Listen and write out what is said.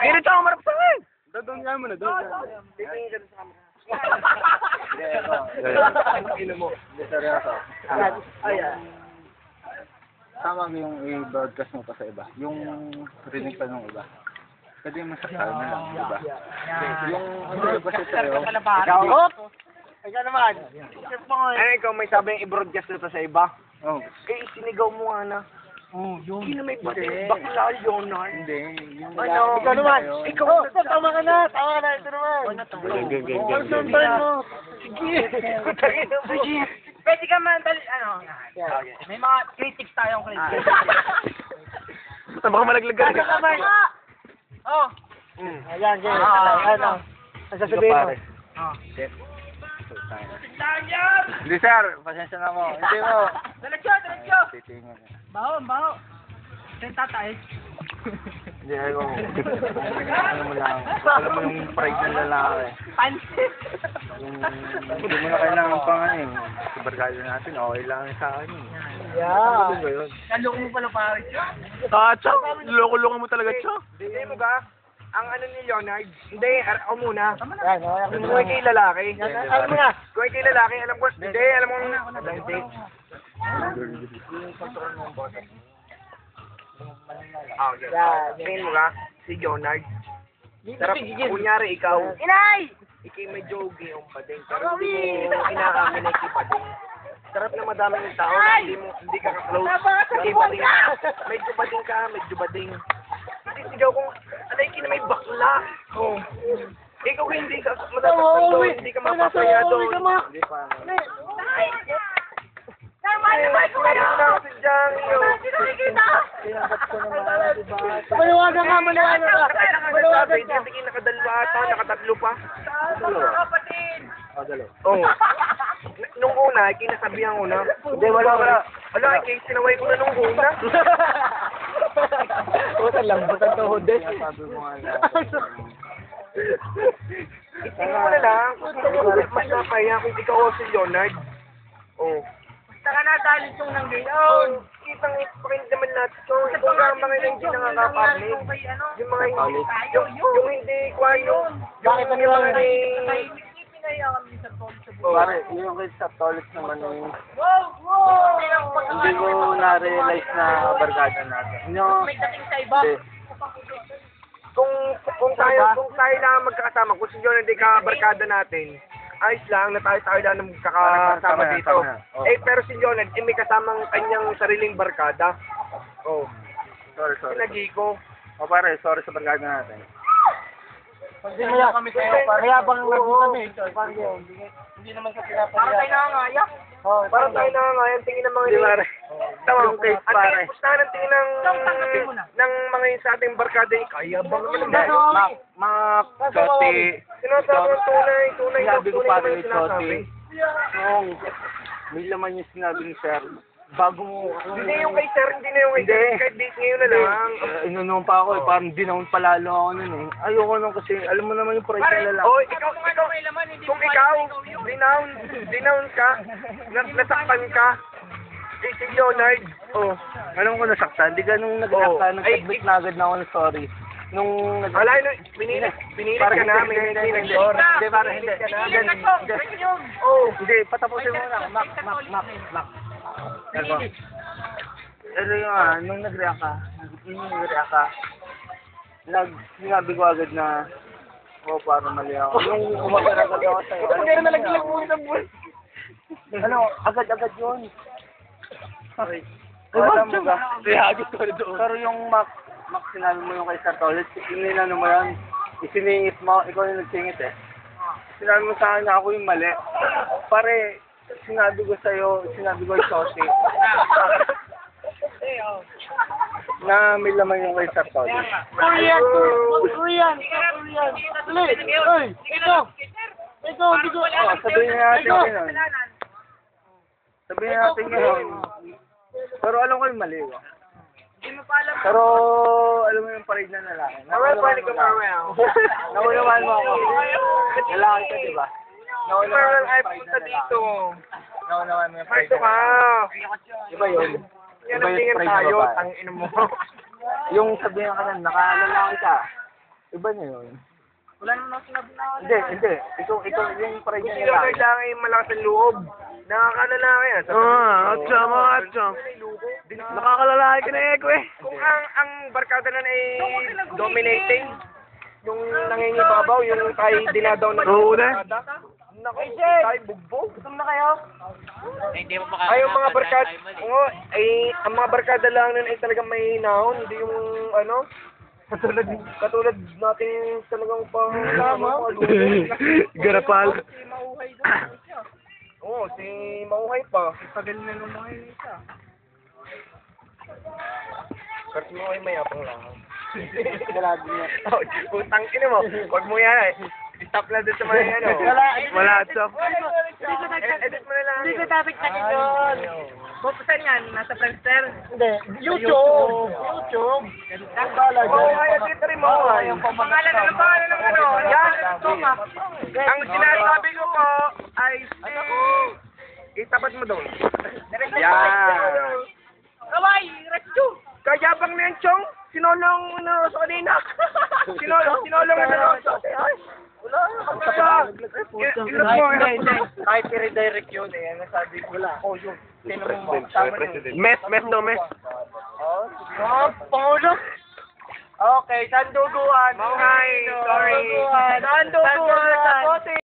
Ganito ako marap sa akin. Doon nga mo na, doon. Titingin ka sa camera. Hindi, seryoso. Tama mo yung i-broadcast mo pa sa iba. Yung rinig pa ng iba. Pwede yung masakal na lang, diba? Yung ano ba siya sa'yo? Ikaw naman. Ano ikaw may sabing i-broadcast na to sa iba? Oh. Eh, sinigaw mo nga na. Oh, yun. Hindi na may bakla yun, ha? Hindi. Yung Ano? Ikaw naman. Ikaw tama ka na. Tama ka na. Ito naman. Sige. Pwede ka man, may mga critics tayong critics. Baka malaglag ka. Oh. Ayan, ano? Ang sasabihin mo? Hindi sir, pasensya na mo. Hindi mo. Diretso. Titingin. Baho. Senta tayo. Hindi, ayaw mo. Alam mo lang. Alam mo yung pride ng lalaki. Pansit. Hindi mo na kailangan pang ano eh. Sa barkada natin, okay lang sa akin eh. Yeah. Ano ba yun? Naloko mo pala pare. Chok. Loko-loko mo talaga, Chok. Hindi mo ka? Ang ano ni Leonard, hindi, ako muna. Kung ikay lalaki, alam mo na. Kung ikay lalaki, alam ko, hindi, alam mo na. Okay. Tingin mo ka, si Leonard. Sarap, kunyari ikaw. Inay! Ikay medyo gayong pading. Pero hindi mo inaamin na ikay pading. Sarap na madaming tao na hindi ka ka-close. Ikay bading ka. Medyo bading. Hindi sigaw kung alay ka na may bakla. Oh. Ikaw hindi ka madaming doon. Hindi ka mapapaya doon. Hindi pa. Si Jang yun. Maliwagan ka. Maliwagan ka. Hindi nakadalwa ata, nakatatlo pa. Oo. Nung una, kinasabihan ko na. Hindi, wala. Wala, sinaway ko na nung una. Wala lang, butang tuhod eh. Sabi mo nga lang. Itingin mo na lang. Mas napaya kung ikaw o si Leonard. Oo. Saka nadalit yung nang gayon. Kitang ipakinggan natin ito. Ito ang mga hindi nakakapamit. Yung mga hindi, yung hindi kwayo. Bakit ano yung mga Oh. Pare, yung kay sa toilet naman eh. Wow! Hindi ko na-realize na barkada natin. No. May dating sa iba. Hindi. Kung tayo lang magkakasama, kung si John hindi kabarkada natin, ayos lang na tayo lang ang magkakasama dito. Eh, pero si John, may kasamang kanyang sariling barkada. Oh. Sorry. Sinagi ko. O pare, sorry sa barkada natin. Kaya kami sa'yo. Kaya bang kami? Hindi naman sa pinapalaya. Para tayo nakangaya. Parang tayo nangangayan, tingin ng mga Di pare. Yung case, pare. Pustahan ang tingin ng mga yun sa ating barkada. Kaya bang naman? Mak, Choti. Sinasabi ng tunay. Sinabi ko pare naman yung sinasabi. Choti. Nung may laman yung sinabi ni Sir, bago mo... Hindi yung kay Sir, hindi na yung kay Sir. Kahit date ngayon na lang. Inunong pa ako eh, parang dinaon palalo ako nun eh. Ayoko nung kasi, alam mo naman yung pride ng lalaki. Oh, ikaw, kung ikaw, dinown ka, nasaktan ka, si Leonard, Alam ko nasaktan, di ka nung nag-react nag-submit na agad na ako ng sorry. Nung wala na, pinilit ka namin, hindi nag-sorry. Hindi, parang hindi. Hindi, patapusin mo na. Mak. Pero yung nung nag-react ka, sinabi ko agad na, parang mali ako. Nung umapir agad ako sa'yo. Hindi na nalaglag mo ng buwan. Agad yun. Alam mo ba? Pero yung Mac, sinabi mo yung kay Sir Toilet, inilano mo yan, isiningit mo, ikaw yung nagsingit eh. Sinabi mo sa akin na ako yung mali. Pare, sinabi ko sa'yo yung Choti. Na may laman yung kay Sir Toilet. Korean. Ikaw, sabihin natin yun. Sabihin natin yun. Pero alam ko yung mali. Pero alam mo yung parade na lalaki. Naunawaan mo ako. Lalaki ka, di ba? Parang ay punta dito. Naunawaan mo yung parade Parto na ka. lalaki. Iba yun. Yan ang tingin tayo, ang ino mo. Yung sabihin ka na, nakalalaki ka. Iba na yun. Wala naman ako sinabi na ako. Hindi. Ikaw yung pride Kung niya sino lalaki. kailangan yung malakas ang loob, nakakalala yan. atsa, mga atsa. Nakakalalaki ka na Eko eh. Kung ang barkada na ay dominating, yung nangingibabaw, yung tayo dinadaw na Oo na. barkada, naku, tayo bugbog. Gutom na kayo? Hindi mo makakalaban. Ay, yung mga barkada, oo, ay, ang mga barkada lang nun ay talagang may hinahon, hindi yung, ano, katulad natin talagang pang, Garapal. Oo, si Mauhay pa. Tagal na nung mga yun isa. Pero si Mauhay mayapang lang. Grabe niya. Oh, putang ina mo, huwag mo yan eh. Stop na doon sa mga ano. Wala, atsa. Edit mo na lang. Hindi ko dapat sakin yun. Saan yan? Nasa Friendster? Hindi. YouTube. Mauhay, edit rin Mauhay. Pangalan ng ano? Yan. Ang sinasabi ko po ay itapat mo doon. Yan. Kawai! Rescue! Kayabang na yan, Chong. Sinolong na sa kanina. Sinolong na sa wala. Ilot mo. Kahit i-redirect yun eh. Nasabi ko wala. Oh, yun. Sino mo tama yun. Mes daw, mes. Pangulo! Okay, sanduguan. Mauhay, sorry. Sanduguan.